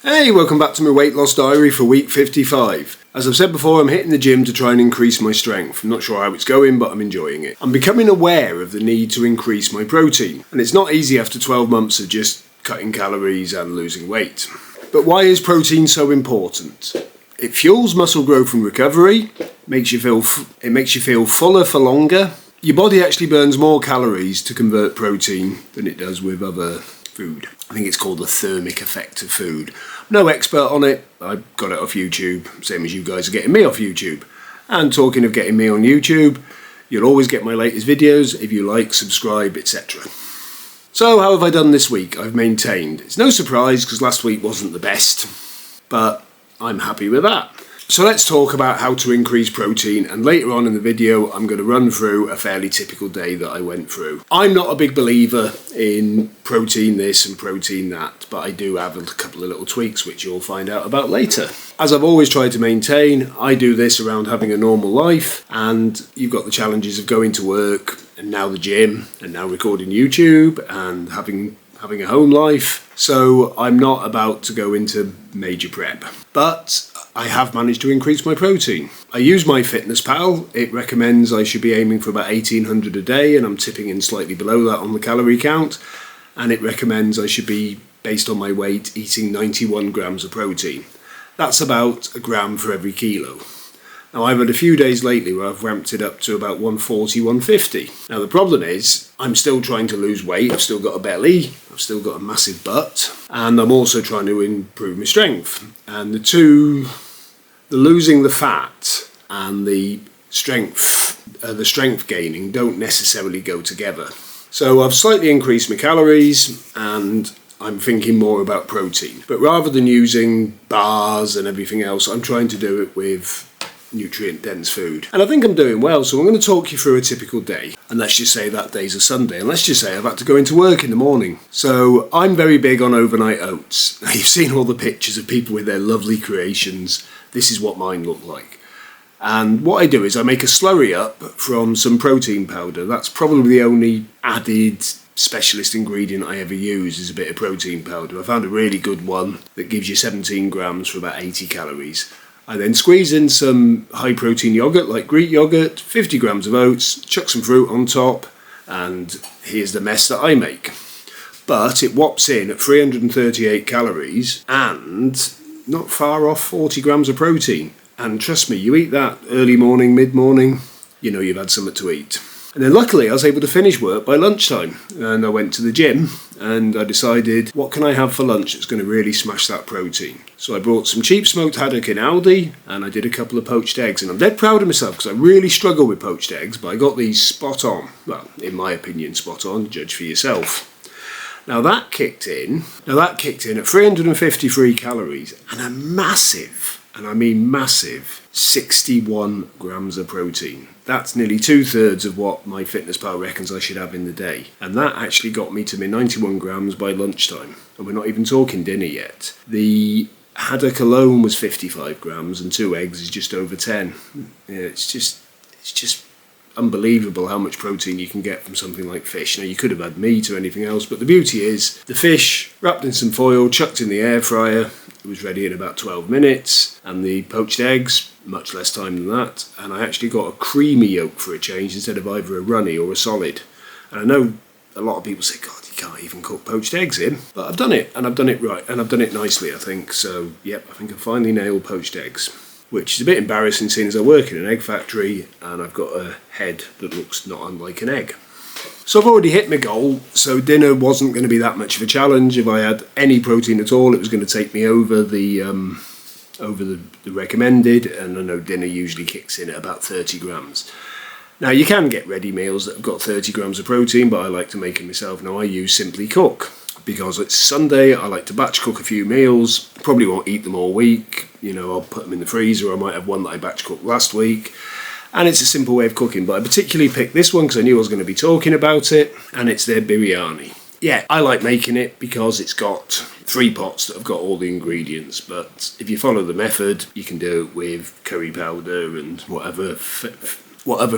Hey, welcome back to my weight loss diary for week 55. As I've said before, I'm hitting the gym to try and increase my strength. I'm not sure how it's going, but I'm enjoying it. I'm becoming aware of the need to increase my protein, and it's not easy after 12 months of just cutting calories and losing weight. But why is protein so important? It fuels muscle growth and recovery, it makes you feel fuller for longer. Your body actually burns more calories to convert protein than it does with other food. I think it's called the thermic effect of food. I'm no expert on it. I got it off YouTube, same as you guys are getting me off YouTube. And talking of getting me on YouTube, you'll always get my latest videos if you like, subscribe, etc. So how have I done this week? I've maintained. It's no surprise because last week wasn't the best, but I'm happy with that. So let's talk about how to increase protein, and later on in the video I'm going to run through a fairly typical day that I went through. I'm not a big believer in protein this and protein that, but I do have a couple of little tweaks which you'll find out about later. As I've always tried to maintain, I do this around having a normal life, and you've got the challenges of going to work and now the gym and now recording YouTube and having a home life. So I'm not about to go into major prep, but I have managed to increase my protein. I use MyFitnessPal. It recommends I should be aiming for about 1800 a day, and I'm tipping in slightly below that on the calorie count. And it recommends I should be, based on my weight, eating 91 grams of protein. That's about a gram for every kilo. Now I've had a few days lately where I've ramped it up to about 140, 150. Now the problem is, I'm still trying to lose weight. I've still got a belly, I've still got a massive butt, and I'm also trying to improve my strength. And the losing the fat and the strength gaining don't necessarily go together. So I've slightly increased my calories and I'm thinking more about protein. But rather than using bars and everything else, I'm trying to do it with nutrient dense food. And I think I'm doing well, so I'm going to talk you through a typical day. And let's just say that day's a Sunday, and let's just say I've had to go into work in the morning. So I'm very big on overnight oats. Now you've seen all the pictures of people with their lovely creations. This is what mine look like. And what I do is I make a slurry up from some protein powder. That's probably the only added specialist ingredient I ever use, is a bit of protein powder. I found a really good one that gives you 17 grams for about 80 calories. I then squeeze in some high protein yogurt like Greek yogurt, 50 grams of oats, chuck some fruit on top, and here's the mess that I make. But it whops in at 338 calories and not far off 40 grams of protein. And trust me, you eat that early morning, mid-morning, you know you've had something to eat. And then luckily I was able to finish work by lunchtime, and I went to the gym and I decided, what can I have for lunch that's going to really smash that protein? So I brought some cheap smoked haddock in Aldi, and I did a couple of poached eggs, and I'm dead proud of myself because I really struggle with poached eggs, but I got these spot on. Well, in my opinion, spot on. Judge for yourself. Now that kicked in at 353 calories and a massive, and I mean massive, 61 grams of protein. That's nearly 2/3 of what MyFitnessPal reckons I should have in the day. And that actually got me to my 91 grams by lunchtime. And we're not even talking dinner yet. The haddock alone was 55 grams and 2 eggs is just over 10. Yeah, it's just unbelievable how much protein you can get from something like fish. Now you could have had meat or anything else, but the beauty is the fish wrapped in some foil, chucked in the air fryer. It was ready in about 12 minutes, and the poached eggs, much less time than that, and I actually got a creamy yolk for a change instead of either a runny or a solid. And I know a lot of people say, God, you can't even cook poached eggs in, but I've done it, and I've done it right, and I've done it nicely, I think. So yep, I think I finally nailed poached eggs, which is a bit embarrassing seeing as I work in an egg factory and I've got a head that looks not unlike an egg. So I've already hit my goal, so dinner wasn't going to be that much of a challenge. If I had any protein at all, it was going to take me over the recommended, and I know dinner usually kicks in at about 30 grams. Now you can get ready meals that have got 30 grams of protein, but I like to make them myself. Now I use Simply Cook because it's Sunday. I like to batch cook a few meals. Probably won't eat them all week. You know, I'll put them in the freezer. I might have one that I batch cooked last week. And it's a simple way of cooking, but I particularly picked this one because I knew I was going to be talking about it, and it's their biryani. Yeah, I like making it because it's got 3 pots that have got all the ingredients, but if you follow the method, you can do it with curry powder and whatever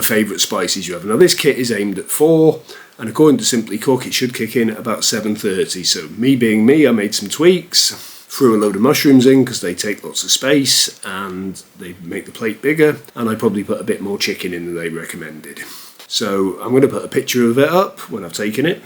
favourite spices you have. Now this kit is aimed at 4, and according to Simply Cook, it should kick in at about 7:30. So me being me, I made some tweaks. threw a load of mushrooms in because they take lots of space and they make the plate bigger, and I probably put a bit more chicken in than they recommended. So I'm going to put a picture of it up when I've taken it.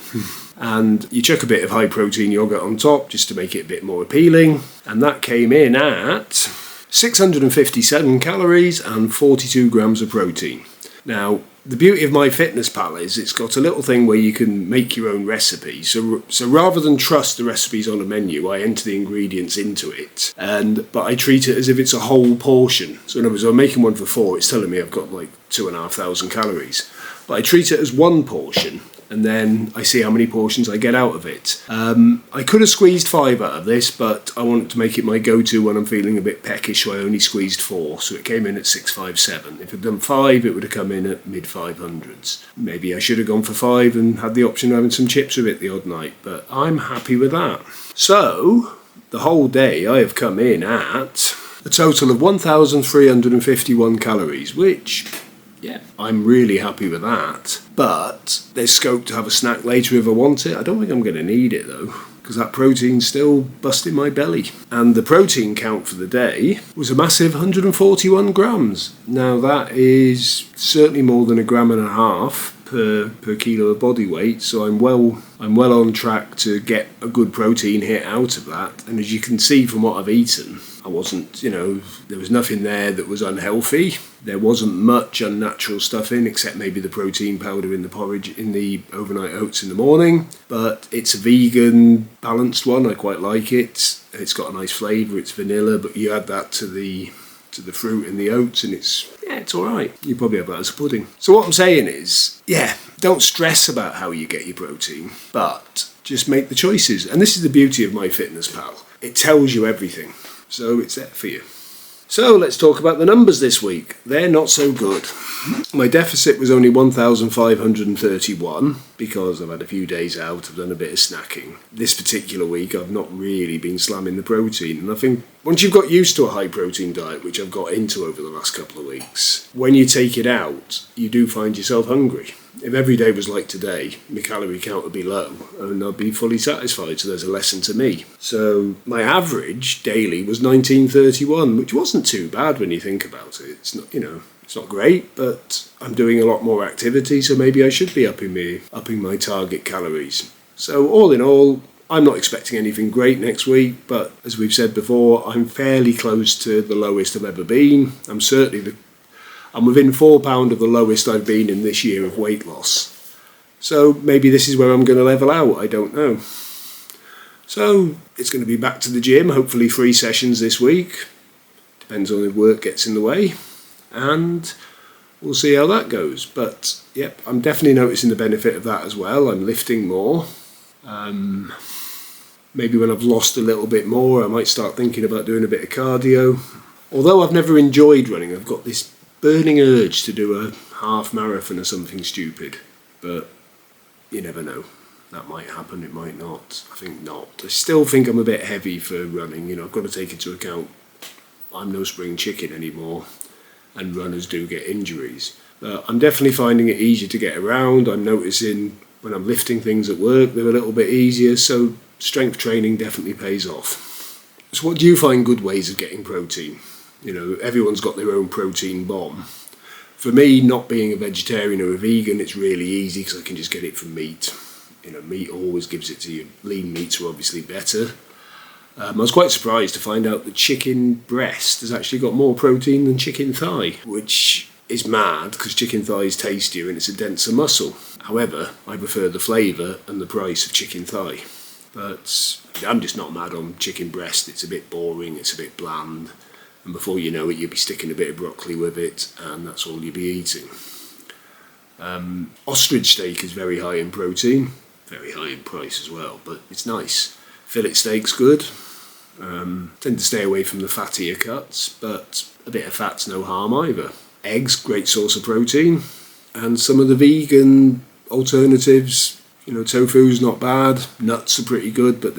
And you chuck a bit of high protein yogurt on top just to make it a bit more appealing. And that came in at 657 calories and 42 grams of protein. Now, the beauty of MyFitnessPal is it's got a little thing where you can make your own recipe. So rather than trust the recipes on a menu, I enter the ingredients into it. But I treat it as if it's a whole portion. So in other words, I'm making one for 4. It's telling me I've got like 2,500 calories. But I treat it as one portion, and then I see how many portions I get out of it. I could have squeezed 5 out of this, but I wanted to make it my go-to when I'm feeling a bit peckish, so I only squeezed 4, so it came in at 657. If I'd done 5, it would have come in at mid-500s. Maybe I should have gone for 5 and had the option of having some chips with it the odd night, but I'm happy with that. So, the whole day I have come in at a total of 1,351 calories, which... yeah, I'm really happy with that. But there's scope to have a snack later if I want it. I don't think I'm going to need it though, because that protein's still busting my belly. And the protein count for the day was a massive 141 grams. Now that is certainly more than 1.5 grams per kilo of body weight, so I'm well on track to get a good protein hit out of that. And as you can see from what I've eaten, I wasn't, there was nothing there that was unhealthy. There wasn't much unnatural stuff in, except maybe the protein powder in the porridge, in the overnight oats in the morning. But it's a vegan, balanced one. I quite like it. It's got a nice flavour. It's vanilla, but you add that to the fruit in the oats, and it's all right. You probably have that as a pudding. So what I'm saying is, don't stress about how you get your protein, but just make the choices. And this is the beauty of MyFitnessPal. It tells you everything. So it's there for you. So let's talk about the numbers this week. They're not so good. My deficit was only 1,531 because I've had a few days out, I've done a bit of snacking. This particular week I've not really been slamming the protein, and I think once you've got used to a high protein diet, which I've got into over the last couple of weeks, when you take it out, you do find yourself hungry. If every day was like today, my calorie count would be low and I'd be fully satisfied, so there's a lesson to me. So my average daily was 1931, which wasn't too bad when you think about it. It's not, it's not great, but I'm doing a lot more activity, so maybe I should be upping my target calories. So all in all, I'm not expecting anything great next week, but as we've said before, I'm fairly close to the lowest I've ever been. I'm within £4 of the lowest I've been in this year of weight loss. So maybe this is where I'm going to level out, I don't know. So it's going to be back to the gym, hopefully 3 sessions this week. Depends on if work gets in the way. And we'll see how that goes. But yep, I'm definitely noticing the benefit of that as well. I'm lifting more. Maybe when I've lost a little bit more, I might start thinking about doing a bit of cardio. Although I've never enjoyed running, I've got this burning urge to do a half marathon or something stupid, but you never know. That might happen, it might not. I think not. I still think I'm a bit heavy for running. I've got to take into account I'm no spring chicken anymore, and runners do get injuries. But I'm definitely finding it easier to get around. I'm noticing when I'm lifting things at work, they're a little bit easier, so strength training definitely pays off. So what do you find good ways of getting protein? Everyone's got their own protein bomb. For me, not being a vegetarian or a vegan, it's really easy because I can just get it from meat. Meat always gives it to you. Lean meats are obviously better. I was quite surprised to find out that chicken breast has actually got more protein than chicken thigh, which is mad because chicken thigh is tastier and it's a denser muscle. However, I prefer the flavour and the price of chicken thigh. But I'm just not mad on chicken breast. It's a bit boring, it's a bit bland. And before you know it, you'll be sticking a bit of broccoli with it, and that's all you'll be eating. Ostrich steak is very high in protein, very high in price as well, but it's nice. Fillet steak's good. Tend to stay away from the fattier cuts, but a bit of fat's no harm either. Eggs, great source of protein. And some of the vegan alternatives, tofu's not bad. Nuts are pretty good, but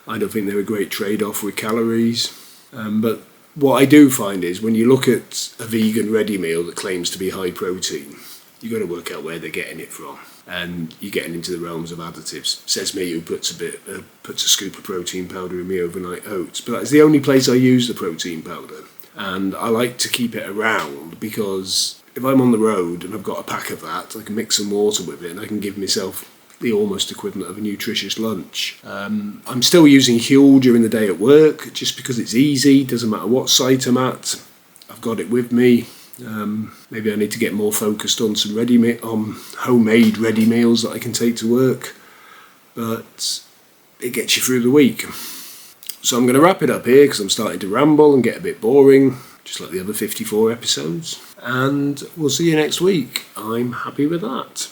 I don't think they're a great trade-off with calories. But what I do find is when you look at a vegan ready meal that claims to be high protein, you've got to work out where they're getting it from. and you're getting into the realms of additives. Says me, who puts a scoop of protein powder in my overnight oats. But that's the only place I use the protein powder, and I like to keep it around because if I'm on the road and I've got a pack of that, I can mix some water with it and I can give myself the almost equivalent of a nutritious lunch. I'm still using 𝐓𝐿 during the day at work just because it's easy, doesn't matter what site I'm at, I've got it with me. Maybe I need to get more focused on some homemade ready meals that I can take to work, but it gets you through the week. So I'm going to wrap it up here because I'm starting to ramble and get a bit boring, just like the other 54 episodes, and we'll see you next week. I'm happy with that.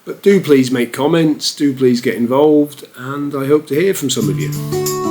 But do please make comments, do please get involved, and I hope to hear from some of you.